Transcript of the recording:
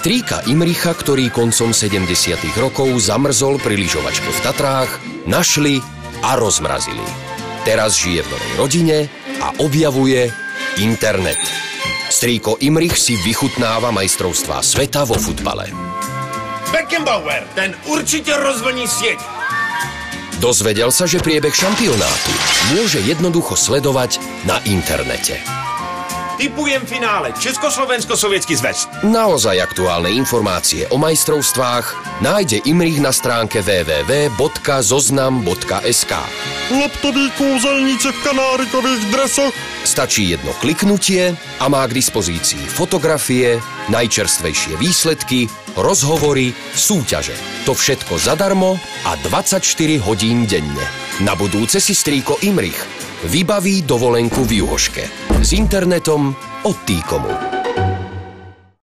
Strýka Imricha, ktorý koncom 70. rokov zamrzol pri lyžovačke v Tatrách, našli a rozmrazili. Teraz žije v novej rodine a objavuje internet. Strýko Imrich si vychutnáva majstrovstvá sveta vo futbale. Beckenbauer, ten určite rozvlní sieť. Dozvedel sa, že priebeh šampionátu môže jednoducho sledovať na internete. Tipujem finále Československo-Sovietsky zväz. Naozaj aktuálne informácie o majstrovstvách nájde Imrich na stránke www.zoznam.sk. Laptoví kúzelníci v kanárikových dresoch. Stačí jedno kliknutie a má k dispozícii fotografie, najčerstvejšie výsledky, rozhovory, súťaže. To všetko zadarmo a 24 hodín denne. Na budúce si strýko Imrich vybaví dovolenku v Juhoške. S internetom od T-Comu.